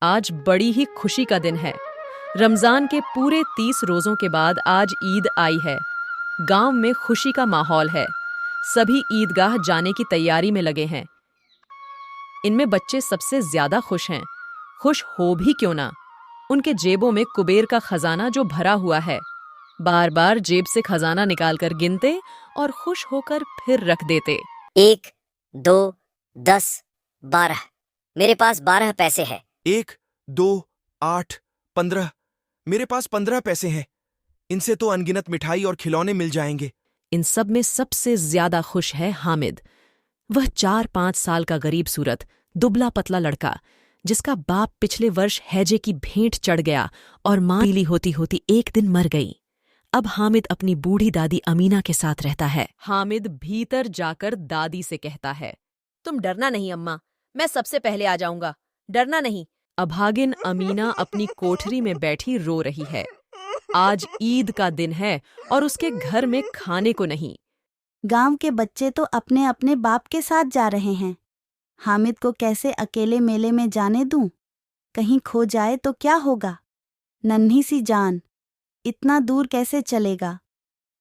आज बड़ी ही खुशी का दिन है। रमजान के पूरे 30 रोजों के बाद आज ईद आई है। गांव में खुशी का माहौल है। सभी ईदगाह जाने की तैयारी में लगे हैं। इनमें बच्चे सबसे ज्यादा खुश हैं। खुश हो भी क्यों ना, उनके जेबों में कुबेर का खजाना जो भरा हुआ है। बार बार जेब से खजाना निकालकर गिनते और खुश होकर फिर रख देते। 1, 2, 10, 12। मेरे पास 12 पैसे है। 1, 2, 8, 15। मेरे पास 15 पैसे हैं। इनसे तो अनगिनत मिठाई और खिलौने मिल जाएंगे। इन सब में सबसे ज्यादा खुश है हामिद। वह 4-5 साल का गरीब सूरत, दुबला पतला लड़का, जिसका बाप पिछले वर्ष हैजे की भेंट चढ़ गया और मां पीली होती होती एक दिन मर गई। अब हामिद अपनी बूढ़ी दादी अमीना के साथ रहता है। हामिद भीतर जाकर दादी से कहता है, तुम डरना नहीं अम्मा, मैं सबसे पहले आ जाऊंगा, डरना नहीं। अभागिन अमीना अपनी कोठरी में बैठी रो रही है। आज ईद का दिन है और उसके घर में खाने को नहीं। गांव के बच्चे तो अपने अपने बाप के साथ जा रहे हैं। हामिद को कैसे अकेले मेले में जाने दूं? कहीं खो जाए तो क्या होगा? नन्ही सी जान, इतना दूर कैसे चलेगा?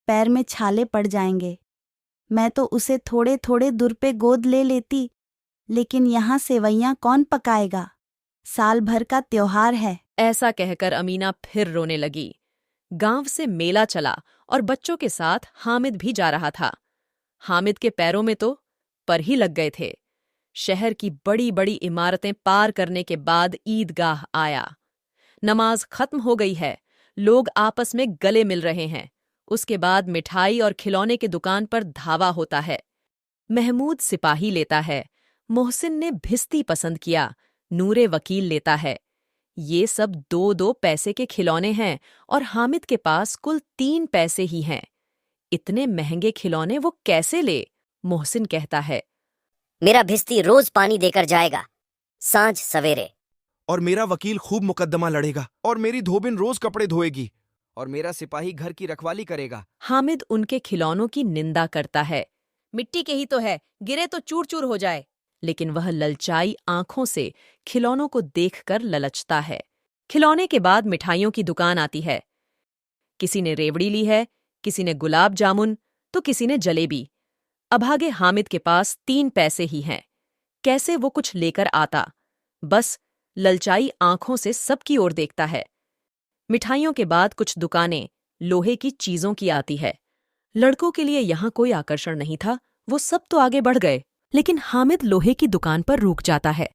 पैर में छाले पड़ जाएंगे। मैं तो उसे थोड़े थोड़े दूर पे गोद ले लेती, लेकिन यहाँ सेवैयां कौन पकाएगा? साल भर का त्योहार है। ऐसा कहकर अमीना फिर रोने लगी। गांव से मेला चला और बच्चों के साथ हामिद भी जा रहा था। हामिद के पैरों में तो पर ही लग गए थे। शहर की बड़ी बड़ी इमारतें पार करने के बाद ईदगाह आया। नमाज खत्म हो गई है। लोग आपस में गले मिल रहे हैं। उसके बाद मिठाई और खिलौने की दुकान पर धावा होता है। महमूद सिपाही लेता है। मोहसिन ने भिस्ती पसंद किया। नूरे वकील लेता है। ये सब 2-2 पैसे के खिलौने हैं और हामिद के पास कुल 3 पैसे ही हैं। इतने महंगे खिलौने वो कैसे ले? मोहसिन कहता है, मेरा भिस्ती रोज पानी देकर जाएगा, सांझ सवेरे। और मेरा वकील खूब मुकद्दमा लड़ेगा। और मेरी धोबिन रोज कपड़े धोएगी। और मेरा सिपाही घर की रखवाली करेगा। हामिद उनके खिलौनों की निंदा करता है। मिट्टी के ही तो है, गिरे तो चूर चूर हो जाए। लेकिन वह ललचाई आंखों से खिलौनों को देखकर ललचता है। खिलौने के बाद मिठाइयों की दुकान आती है। किसी ने रेवड़ी ली है, किसी ने गुलाब जामुन, तो किसी ने जलेबी। अभागे हामिद के पास 3 पैसे ही हैं। कैसे वो कुछ लेकर आता? बस ललचाई आंखों से सबकी ओर देखता है। मिठाइयों के बाद कुछ दुकानें लोहे की चीजों की आती है। लड़कों के लिए यहाँ कोई आकर्षण नहीं था। वो सब तो आगे बढ़ गए, लेकिन हामिद लोहे की दुकान पर रुक जाता है।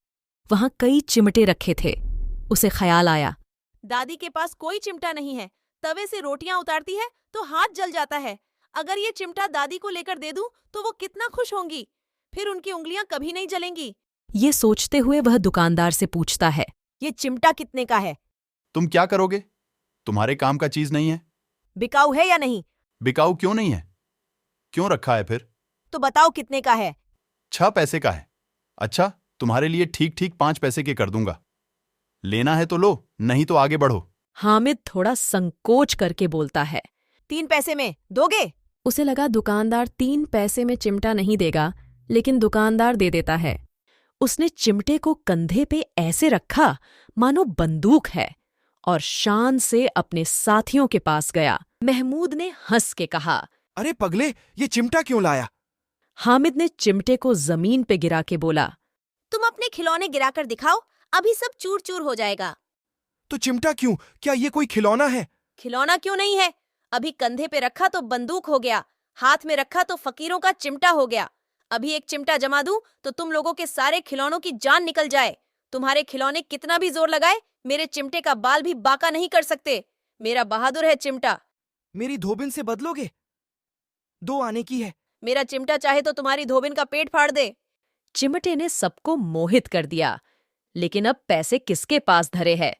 वहां कई चिमटे रखे थे। उसे ख्याल आया, दादी के पास कोई चिमटा नहीं है। तवे से रोटियां उतारती है तो हाथ जल जाता है। अगर ये चिमटा दादी को लेकर दे दूं तो वो कितना खुश होंगी। फिर उनकी उंगलियां कभी नहीं जलेंगी। ये सोचते हुए वह दुकानदार से पूछता है, ये चिमटा कितने का है? तुम क्या करोगे? तुम्हारे काम का चीज नहीं है। बिकाऊ है या नहीं? बिकाऊ क्यों नहीं है? क्यों रखा है फिर? तो बताओ कितने का है? 6 पैसे का है। अच्छा, तुम्हारे लिए ठीक ठीक 5 पैसे के कर दूंगा। लेना है तो लो, नहीं तो आगे बढ़ो। हामिद थोड़ा संकोच करके बोलता है, 3 पैसे में दोगे? उसे लगा दुकानदार 3 पैसे में चिमटा नहीं देगा, लेकिन दुकानदार दे देता है। उसने चिमटे को कंधे पे ऐसे रखा मानो बंदूक है और शान से अपने साथियों के पास गया। महमूद ने हंस के कहा, अरे पगले, ये चिमटा क्यों लाया? हामिद ने चिमटे को जमीन पे गिरा के बोला, तुम अपने खिलौने गिराकर दिखाओ, अभी सब चूर चूर हो जाएगा। तो चिमटा क्यों? क्या ये कोई खिलौना है? खिलौना क्यों नहीं है? अभी कंधे पे रखा तो बंदूक हो गया, हाथ में रखा तो फकीरों का चिमटा हो गया। अभी एक चिमटा जमा दूं तो तुम लोगों के सारे खिलौनों की जान निकल जाए। तुम्हारे खिलौने कितना भी जोर लगाए, मेरे चिमटे का बाल भी बाका नहीं कर सकते। मेरा बहादुर है चिमटा। मेरी धोबिन से बदलोगे? 2 आने की है। मेरा चिमटा चाहे तो तुम्हारी धोबिन का पेट फाड़ दे। चिमटे ने सबको मोहित कर दिया। लेकिन अब पैसे किसके पास धरे हैं?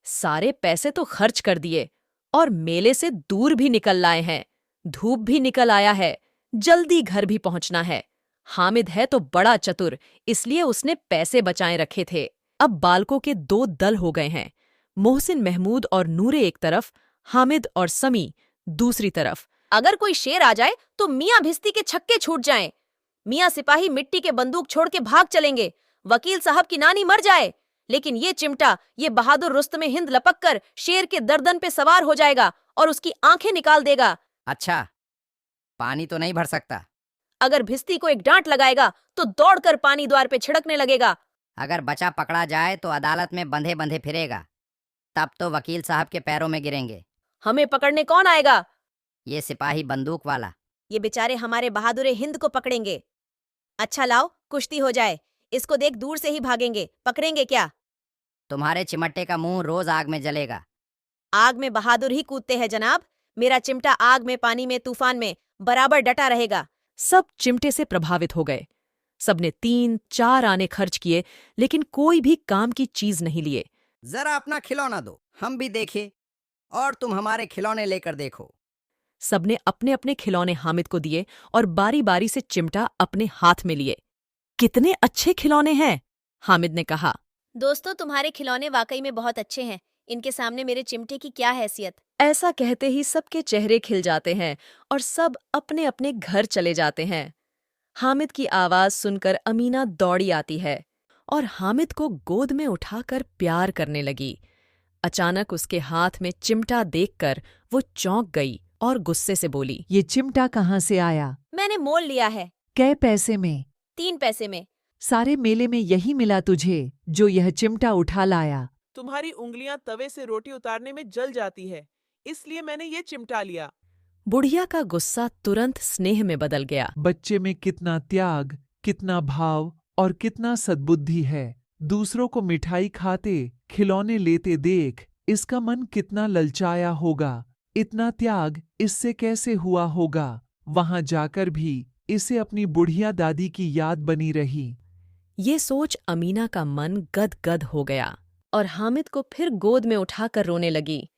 सारे पैसे तो खर्च कर दिए और मेले से दूर भी निकल लाए हैं। धूप भी निकल आया है, जल्दी घर भी पहुंचना है। हामिद है तो बड़ा चतुर, इसलिए उसने पैसे बचाए रखे थे। अब बालकों के 2 दल हो गए हैं। मोहसिन महमूद और नूरे एक तरफ, हामिद और समी दूसरी तरफ। अगर कोई शेर आ जाए तो मियाँ भिस्ती के छक्के छूट जाएं। मियाँ सिपाही मिट्टी के बंदूक छोड़ के भाग चलेंगे। वकील साहब की नानी मर जाए। लेकिन ये चिमटा, ये बहादुर रुस्तमे हिंद लपक कर शेर के गर्दन पे सवार हो जाएगा और उसकी आंखें निकाल देगा। अच्छा, पानी तो नहीं भर सकता। अगर भिस्ती को एक डांट लगाएगा तो दौड़कर पानी द्वार पे छिड़कने लगेगा। अगर बचा पकड़ा जाए तो अदालत में बंधे बंधे फिरेगा, तब तो वकील साहब के पैरों में गिरेंगे। हमें पकड़ने कौन आएगा? ये सिपाही बंदूक वाला। ये बेचारे हमारे बहादुर हिंद को पकड़ेंगे। अच्छा लाओ, कुश्ती हो जाए। इसको देख दूर से ही भागेंगे, पकड़ेंगे क्या? तुम्हारे चिमटे का मुंह रोज आग में जलेगा। आग में बहादुर ही कूदते हैं जनाब। मेरा चिमटा आग में, पानी में, तूफान में बराबर डटा रहेगा। सब चिमटे से प्रभावित हो गए। सबने 3-4 आने खर्च किए, लेकिन कोई भी काम की चीज नहीं लिए। जरा अपना खिलौना दो, हम भी देखें, और तुम हमारे खिलौने लेकर देखो। सबने अपने अपने खिलौने हामिद को दिए और बारी बारी से चिमटा अपने हाथ में लिए। कितने अच्छे खिलौने हैं, हामिद ने कहा। दोस्तों, तुम्हारे खिलौने वाकई में बहुत अच्छे हैं। इनके सामने मेरे चिमटे की क्या हैसियत। ऐसा कहते ही सबके चेहरे खिल जाते हैं और सब अपने अपने घर चले जाते हैं। हामिद की आवाज सुनकर अमीना दौड़ी आती है और हामिद को गोद में उठाकर प्यार करने लगी। अचानक उसके हाथ में चिमटा देखकर वो चौंक गई और गुस्से से बोली, ये चिमटा कहाँ से आया? मैंने मोल लिया है। कै पैसे में? 3 पैसे में। सारे मेले में यही मिला तुझे जो यह चिमटा उठा लाया? तुम्हारी उंगलियां तवे से रोटी उतारने में जल जाती है, इसलिए मैंने ये चिमटा लिया। बुढ़िया का गुस्सा तुरंत स्नेह में बदल गया। बच्चे में कितना त्याग, कितना भाव और कितना सद्बुद्धि है। दूसरों को मिठाई खाते, खिलौने लेते देख इसका मन कितना ललचाया होगा। इतना त्याग इससे कैसे हुआ होगा? वहां जाकर भी इसे अपनी बुढ़िया दादी की याद बनी रही। ये सोच अमीना का मन गदगद हो गया और हामिद को फिर गोद में उठाकर रोने लगी।